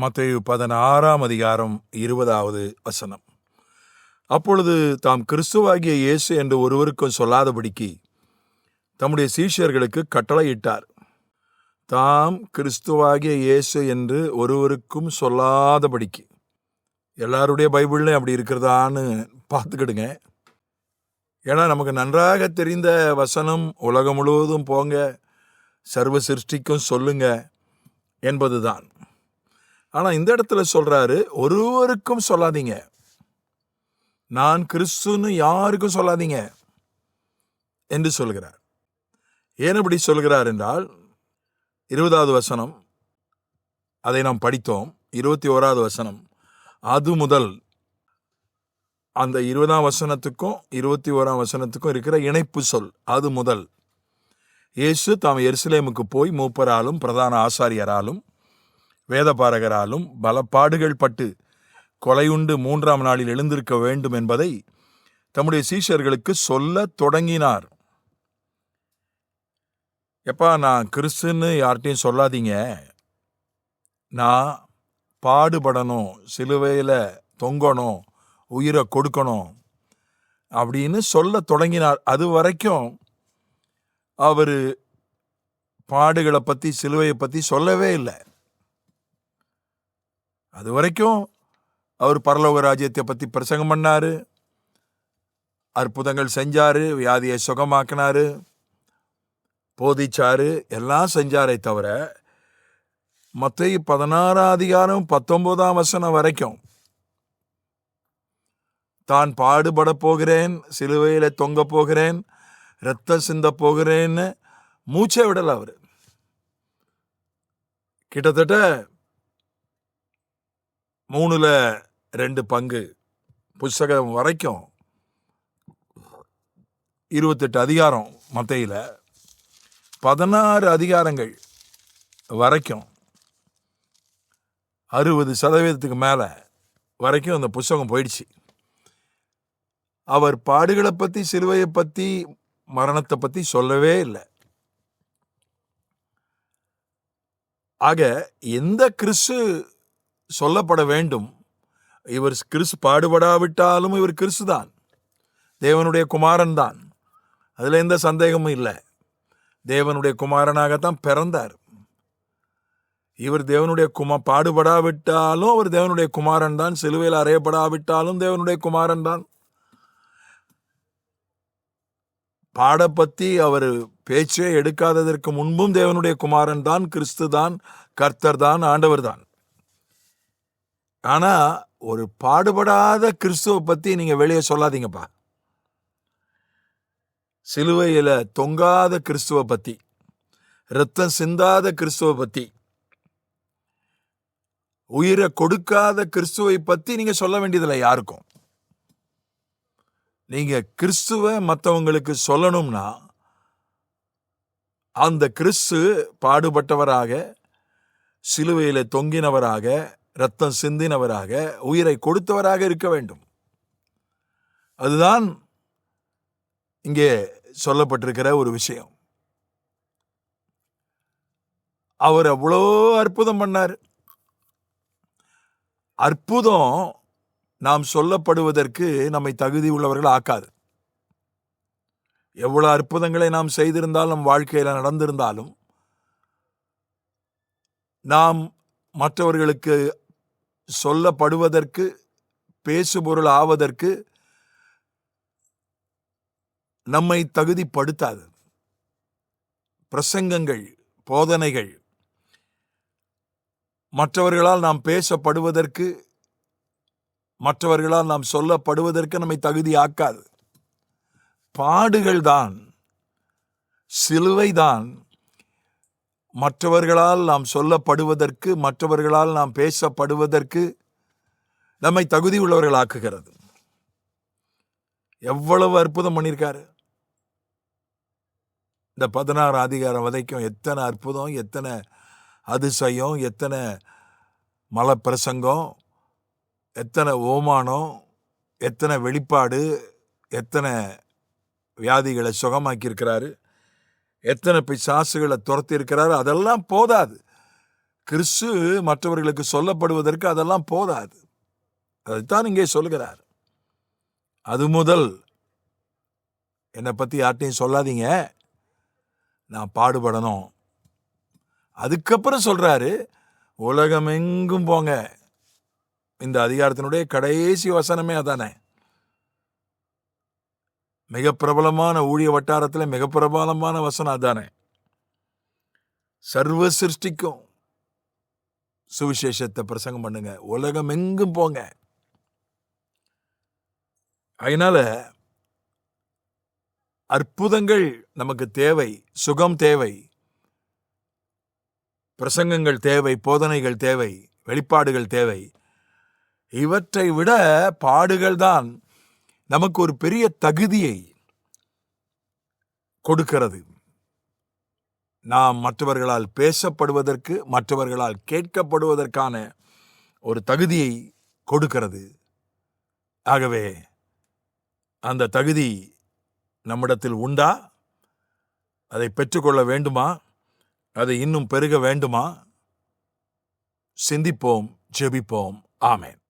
மத்தேயு 16:20. அப்பொழுது தாம் கிறிஸ்துவாகிய இயேசு என்று ஒருவருக்கும் சொல்லாதபடிக்கு தம்முடைய சீஷர்களுக்கு கட்டளையிட்டார். தாம் கிறிஸ்துவாகிய இயேசு என்று ஒருவருக்கும் சொல்லாதபடிக்கு. எல்லாருடைய பைபிள்லையும் அப்படி இருக்கிறதான்னு பார்த்துக்கிடுங்க. ஏன்னா நமக்கு நன்றாக தெரிந்த வசனம் உலகம் முழுவதும் போங்க, சர்வ சிருஷ்டிக்கும் சொல்லுங்க என்பதுதான். ஆனால் இந்த இடத்துல சொல்றாரு, ஒருவருக்கும் சொல்லாதீங்க, நான் கிறிஸ்துன்னு யாருக்கும் சொல்லாதீங்க என்று சொல்கிறார். ஏன் அப்படி சொல்கிறார் என்றால் 20வது வசனம், அதை நாம் படித்தோம். 21வது வசனம், அது முதல் அந்த 20ஆம் வசனத்துக்கும் 21ஆம் வசனத்துக்கும் இருக்கிற இணைப்பு சொல் அது முதல். இயேசு தாம் எருசலேமுக்கு போய் மூப்பராலும் பிரதான ஆசாரியராலும் வேதபாரகராலும் பலப்பாடுகள் பட்டு கொலையுண்டு 3ஆம் நாளில் எழுந்திருக்க வேண்டும் என்பதை தம்முடைய சீஷர்களுக்கு சொல்ல தொடங்கினார். எப்பா, நான் கிறிஸ்துன்னு யார்கிட்டையும் சொல்லாதீங்க, நான் பாடுபடணும், சிலுவையில் தொங்கணும், உயிரை கொடுக்கணும் அப்படின்னு சொல்ல தொடங்கினார். அது வரைக்கும் அவர் பாடுகளை பற்றி சிலுவையை பற்றி சொல்லவே இல்லை. அது வரைக்கும் அவர் பரலோக ராஜ்யத்தை பற்றி பிரசங்கம் பண்ணாரு, அற்புதங்கள் செஞ்சாரு, வியாதியை சுகமாக்கினாரு, போதிச்சாரு, எல்லாம் செஞ்சாரே தவிர மத்தேயு 16:19 வசனம் வரைக்கும் தான் பாடுபட போகிறேன், சிலுவையில தொங்க போகிறேன், ரத்தம் சிந்த போகிறேன்னு மூச்சை விடல. அவர் கிட்டத்தட்ட 3/2 புஸ்தகம் வரைக்கும் 28 அதிகாரம், மத்தேயுல 16 அதிகாரங்கள் வரைக்கும் 60% மேலே வரைக்கும் அந்த புஸ்தகம் போயிடுச்சு. அவர் பாடுகளை பற்றி, சிலுவையை பற்றி, மரணத்தை பற்றி சொல்லவே இல்லை. ஆக எந்த கிறிஸ்து சொல்லப்பட வேண்டும்? இவர் கிறிஸ்து பாடுபடாவிட்டாலும் இவர் கிறிஸ்து தான், தேவனுடைய குமாரன் தான், அதில் எந்த சந்தேகமும் இல்லை. தேவனுடைய குமாரனாகத்தான் பிறந்தார். இவர் தேவனுடைய பாடுபடாவிட்டாலும் அவர் தேவனுடைய குமாரன் தான், சிலுவையில் அறையப்படாவிட்டாலும் தேவனுடைய குமாரன் தான். பாட பற்றி அவர் பேச்சே எடுக்காததற்கு முன்பும் தேவனுடைய குமாரன் தான், கிறிஸ்து தான், கர்த்தர் தான், ஆண்டவர் தான். ஆனா ஒரு பாடுபடாத கிறிஸ்துவை பற்றி நீங்க வெளியே சொல்லாதீங்கப்பா. சிலுவையில தொங்காத கிறிஸ்துவை பற்றி, ரத்தம் சிந்தாத கிறிஸ்துவை பற்றி, உயிரை கொடுக்காத கிறிஸ்துவை பற்றி நீங்க சொல்ல வேண்டியதில்லை யாருக்கும். நீங்க கிறிஸ்துவை மற்றவங்களுக்கு சொல்லணும்னா அந்த கிறிஸ்து பாடுபட்டவராக, சிலுவையில தொங்கினவராக, ரத்தம் சிந்தினவராக, உயிரை கொடுத்தவராக இருக்க வேண்டும். அதுதான் இங்கே சொல்லப்பட்டிருக்கிற ஒரு விஷயம். அவர் அவ்வளோ அற்புதம் பண்ணார். அற்புதம் நாம் சொல்லப்படுவதற்கு நம்மை தகுதி உள்ளவர்கள் ஆக்காது. எவ்வளவு அற்புதங்களை நாம் செய்திருந்தாலும், வாழ்க்கையில் நடந்திருந்தாலும், நாம் மற்றவர்களுக்கு சொல்லப்படுவதற்கு, பேசுபொருள் ஆவதற்கு நம்மை தகுதிப்படுத்தாது. பிரசங்கங்கள், போதனைகள் மற்றவர்களால் நாம் பேசப்படுவதற்கு, மற்றவர்களால் நாம் சொல்லப்படுவதற்கு நம்மை தகுதி ஆக்காது. பாடுகள் தான், சிலுவை தான் மற்றவர்களால் நாம் சொல்லப்படுவதற்கு, மற்றவர்களால் நாம் பேசப்படுவதற்கு நம்மை தகுதி உள்ளவர்கள் ஆக்குகிறது. எவ்வளவு அற்புதம் பண்ணியிருக்காரு! இந்த 16 அதிகாரம் வரைக்கும் எத்தனை அற்புதம், எத்தனை அதிசயம், எத்தனை மலப்பிரசங்கம், எத்தனை ஓமானம், எத்தனை வெளிப்பாடு, எத்தனை வியாதிகளை சுகமாக்கியிருக்கிறாரு, எத்தனை பிசாசுகளை துரத்தி இருக்கிறாரு. அதெல்லாம் போதாது. கிறிஸ்து மற்றவர்களுக்கு சொல்லப்படுவதற்கு அதெல்லாம் போதாது. அதைத்தான் இங்கே சொல்லுகிறார். அது முதல் என்னை பற்றி யார்ட்டையும் சொல்லாதீங்க, நான் பாடுபடணும். அதுக்கப்புறம் சொல்றாரு, உலகமெங்கும் போங்க. இந்த அதிகாரத்தினுடைய கடைசி வசனமே அதானே. மிக பிரபலமான ஊழிய வட்டாரத்தில் மிக பிரபலமான வசனம் அதானே. சர்வ சிருஷ்டிக்கும் சுவிசேஷத்தை பிரசங்கம் பண்ணுங்க, உலகம் எங்கும் போங்க. அதனால அற்புதங்கள் நமக்கு தேவை, சுகம் தேவை, பிரசங்கங்கள் தேவை, போதனைகள் தேவை, வெளிப்பாடுகள் தேவை. இவற்றை விட பாடுகள் தான் நமக்கு ஒரு பெரிய தகுதியை கொடுக்கிறது. நாம் மற்றவர்களால் பேசப்படுவதற்கு, மற்றவர்களால் கேட்கப்படுவதற்கான ஒரு தகுதியை கொடுக்கிறது. ஆகவே அந்த தகுதி நம்மிடத்தில் உண்டா? அதை பெற்றுக்கொள்ள வேண்டுமா? அதை இன்னும் பெருக வேண்டுமா? சிந்திப்போம், ஜெபிப்போம். ஆமென்.